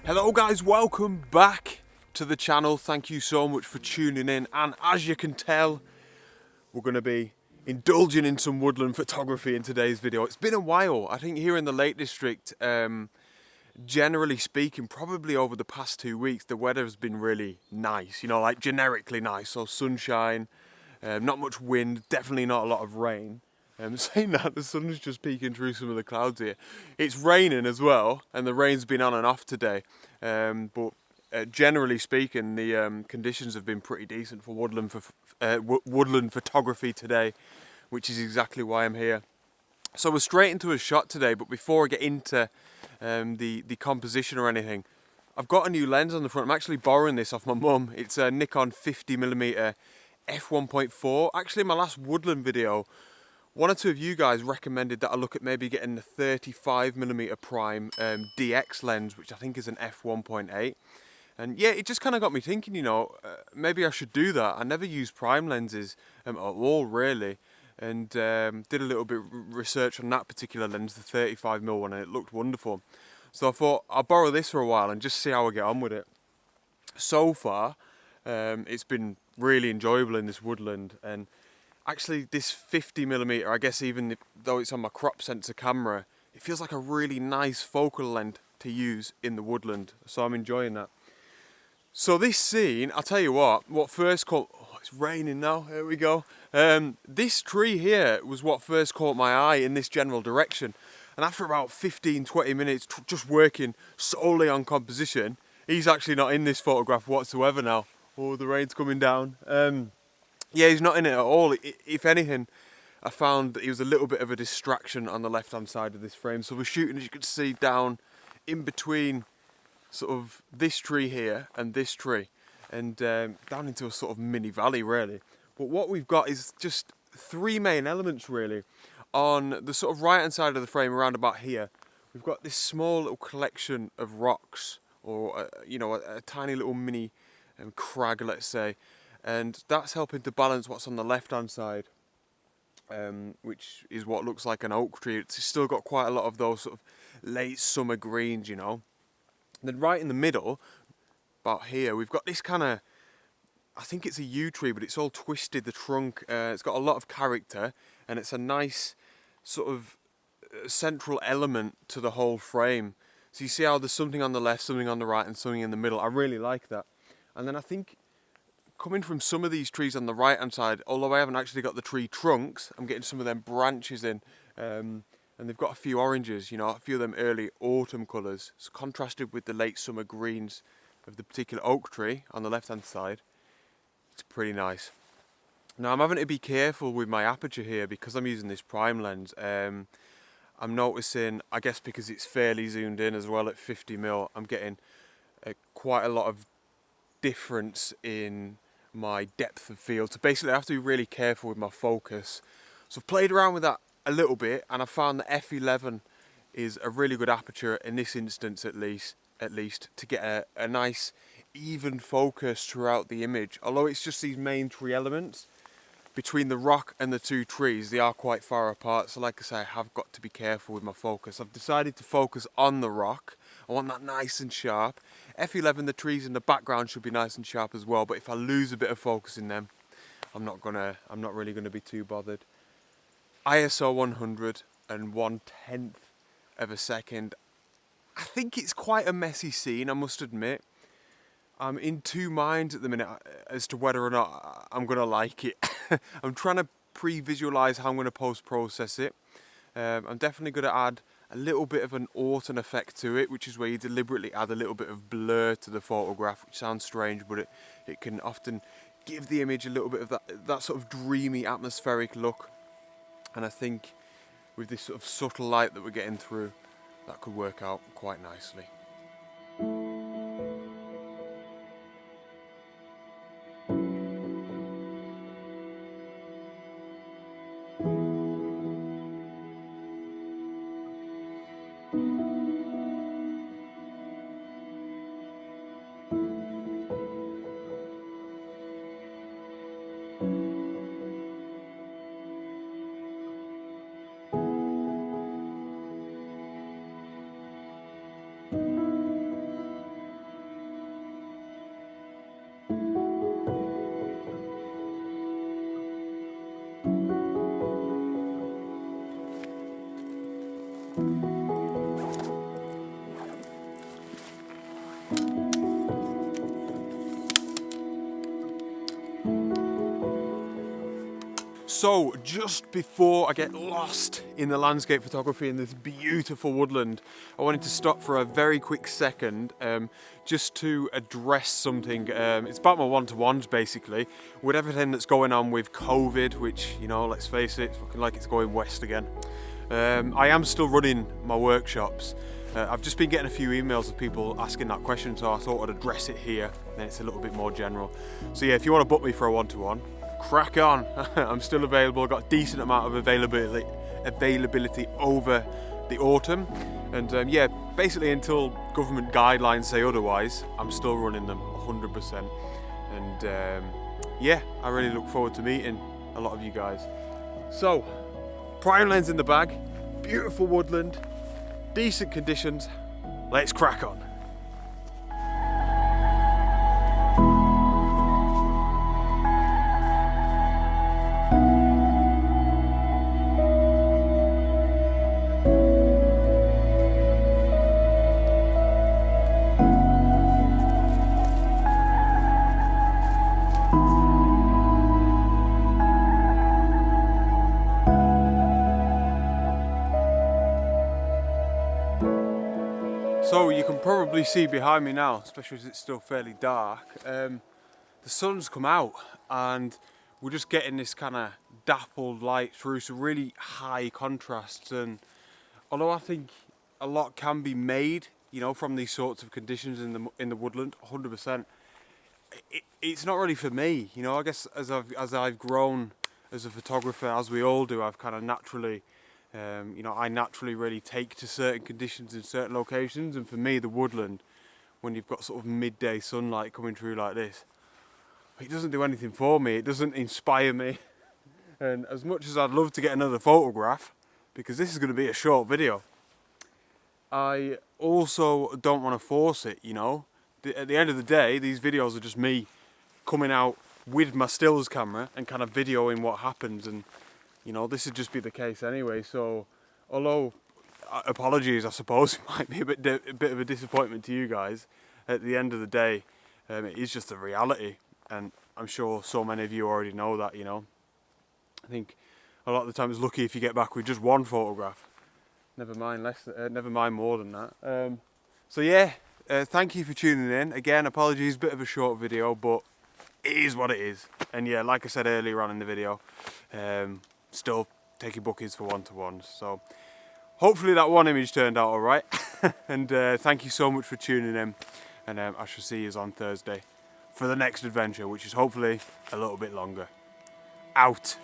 Hello guys, welcome back to the channel. Thank you so much for tuning in, and as you can tell, we're going to be indulging in some woodland photography in today's video. It's been a while. I think here in the Lake District, generally speaking, probably over the past 2 weeks, the weather has been really nice, you know, like generically nice. So sunshine, not much wind, definitely not a lot of rain. Saying that, the sun's just peeking through some of the clouds here. It's raining as well, and the rain's been on and off today. But generally speaking, the conditions have been pretty decent for woodland photography today, which is exactly why I'm here. So we're straight into a shot today, but before I get into the composition or anything, I've got a new lens on the front. I'm actually borrowing this off my mum. It's a Nikon 50mm f1.4. Actually, in my last woodland video, one or two of you guys recommended that I look at maybe getting the 35mm prime DX lens, which I think is an f1.8. And yeah, it just kind of got me thinking, you know, maybe I should do that. I never use prime lenses at all, really. And did a little bit of research on that particular lens, the 35mm one, and it looked wonderful. So I thought I'll borrow this for a while and just see how I get on with it. So far, it's been really enjoyable in this woodland, and actually this 50mm, I guess even though it's on my crop sensor camera, it feels like a really nice focal length to use in the woodland, so I'm enjoying that. So this scene, I'll tell you what first caught, oh, it's raining now, here we go. This tree here was what first caught my eye in this general direction, and after about 15-20 minutes just working solely on composition, he's actually not in this photograph whatsoever now. Oh, the rain's coming down. Yeah, he's not in it at all. If anything, I found that he was a little bit of a distraction on the left-hand side of this frame. So we're shooting, as you can see, down in between sort of this tree here and this tree, and down into a sort of mini valley, really. But what we've got is just three main elements, really. On the sort of right-hand side of the frame, around about here, we've got this small little collection of rocks, or you know, a tiny little mini crag, let's say. And that's helping to balance what's on the left hand side, which is what looks like an oak tree. It's still got quite a lot of those sort of late summer greens, you know. And then right in the middle, about here, we've got this kind of, I think it's a yew tree, but it's all twisted, the trunk. It's got a lot of character, and it's a nice sort of central element to the whole frame. So you see how there's something on the left, something on the right, and something in the middle. I really like that. And then I think, coming from some of these trees on the right hand side, although I haven't actually got the tree trunks, I'm getting some of them branches in, and they've got a few oranges, you know, a few of them early autumn colours. So contrasted with the late summer greens of the particular oak tree on the left hand side, it's pretty nice. Now I'm having to be careful with my aperture here because I'm using this prime lens. I'm noticing, I guess because it's fairly zoomed in as well at 50mm, I'm getting quite a lot of difference in my depth of field. So basically I have to be really careful with my focus. So I've played around with that a little bit, and I found that f11 is a really good aperture in this instance, at least to get a nice even focus throughout the image. Although it's just these main three elements between the rock and the two trees, they are quite far apart, so like I say, I have got to be careful with my focus. I've decided to focus on the rock. I want that nice and sharp. F11, the trees in the background should be nice and sharp as well, but if I lose a bit of focus in them, I'm not really gonna be too bothered. ISO 100 and 1/10 of a second. I think it's quite a messy scene, I must admit. I'm in two minds at the minute as to whether or not I'm gonna like it. I'm trying to pre-visualize how I'm gonna post-process it. I'm definitely gonna add a little bit of an autumn effect to it, which is where you deliberately add a little bit of blur to the photograph, which sounds strange, but it can often give the image a little bit of that sort of dreamy atmospheric look. And I think with this sort of subtle light that we're getting through, that could work out quite nicely. So just before I get lost in the landscape photography in this beautiful woodland, I wanted to stop for a very quick second just to address something. It's about my one-to-ones basically, with everything that's going on with COVID, which, you know, let's face it, it's looking like it's going west again. I am still running my workshops. I've just been getting a few emails of people asking that question, so I thought I'd address it here, then it's a little bit more general. So yeah, if you want to book me for a one-to-one, crack on. I'm still available. I've got a decent amount of availability over the autumn, and yeah, basically until government guidelines say otherwise, I'm still running them 100%. And yeah, I really look forward to meeting a lot of you guys. So, prime lens in the bag, beautiful woodland, decent conditions. Let's crack on. So you can probably see behind me now, especially as it's still fairly dark, the sun's come out and we're just getting this kind of dappled light through some really high contrasts. And although I think a lot can be made, you know, from these sorts of conditions in the woodland, 100%, it's not really for me. You know, I guess as I've grown as a photographer, as we all do, I've kind of naturally, you know, I naturally really take to certain conditions in certain locations, and for me the woodland, when you've got sort of midday sunlight coming through like this, it doesn't do anything for me, it doesn't inspire me. And as much as I'd love to get another photograph, because this is going to be a short video, I also don't want to force it, you know. At the end of the day, these videos are just me coming out with my stills camera and kind of videoing what happens, and you know, this would just be the case anyway. So, although apologies, I suppose it might be a bit of a disappointment to you guys, at the end of the day, it is just a reality, and I'm sure so many of you already know that. You know, I think a lot of the time it's lucky if you get back with just one photograph. Never mind more than that. So yeah, thank you for tuning in. Again, apologies, bit of a short video, but it is what it is. And yeah, like I said earlier on in the video, still taking bookings for one-to-ones. So hopefully that one image turned out all right. And thank you so much for tuning in. And I shall see you on Thursday for the next adventure, which is hopefully a little bit longer. Out.